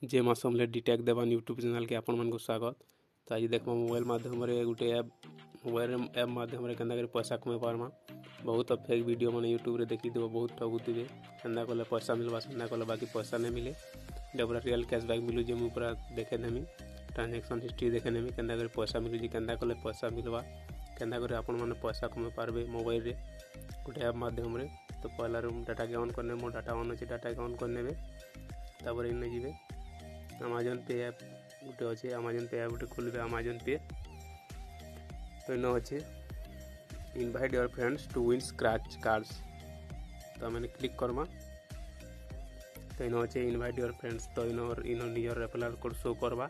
जे मौसम डिटेक्ट देवान YouTube channel के आपण मन को स्वागत। तो आज देखो मोबाइल माध्यम गोटे मोबाइल ऐप माध्यम के पैसा कमे पार्मा। बहुत फेक वीडियो मैंने यूट्यूब देखी देव बहुत ठगुवे केन्दा कले पैसा मिलवा सेन्दा कले बाकी पैसा नहीं मिले। पूरा रियल कैशबैक मिलू जे मुझे पूरा देखे नेमी ट्रांजेक्शन हिस्ट्री देखे नेमी केन्दा करे पैसा मिलू केन्दा कले पैसा मिलवा केन्दा करे आपण मैंने पैसा कमे पार्बे मोबाइल रे गोटे ऐप माध्यम रे। तो पहला डाटा के ऑन करने मो डाटा ऑन अच्छे डाटा के ऑन करने तापर इन जी अमेजन पे ऐप गोटे अच्छे अमेजन पे ऐप गोटे खोलबे अमेजन पे। तो इन अच्छे invite your friends to win scratch cards. तो मैंने क्लिक करमा तो इन अच्छे इनवाइट योर फ्रेंड्स। तो इन नियर रेफरल कोड शो करवा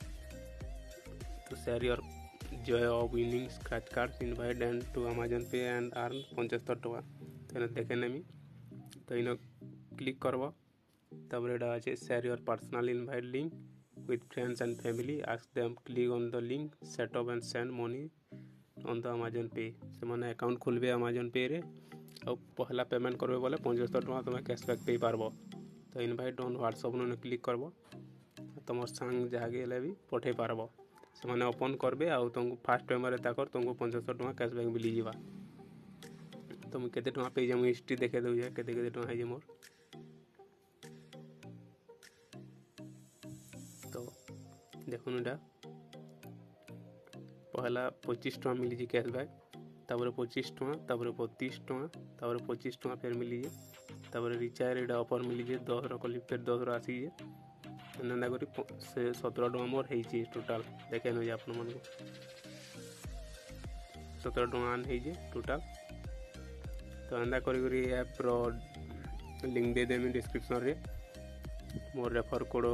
तो share your joy of winning scratch cards invite and to Amazon pay and earn 75 taka. तो इन देखे नेमी तो इन क्लिक करवा तब एटा अच्छे share your personal invite link with friends and family, ask them click on the link set up and send money on the Amazon Pay। से मैंने account खोलबे Amazon Pay रे और पहला पेमेंट करबे बोले 75 टका तुम कैशबैक पे पारबो। तो इनवाइट ऑन व्हाट्सएप ने क्लिक करबो तुम संग जहाँ गले भी पठे पारबो। से मैंने ओपन करबे आ तुमको फास्ट पेमेंट ताकर तुमको 75 टका कैशबैक मिली जावा। तो मुझे केते टका पे जे हिस्ट्री देखे दउ जे केते केते टका है जे मोर। तो देखो इटा पहला 25 टका मिली कैशबैक तापर 25 टका तापर 32 टका तापर 25 टका फिर मिली तापर रिचार्ज एटा ऑफर मिली 10 कली फिर 10 आसी एना करी 17 टका मोर है टोटाल देखे न आप 17 टका आन है टोटाल। तो एंदा करी ऐप रो लिंक दे देमी डिस्क्रिप्शन रे मोर रेफर कोड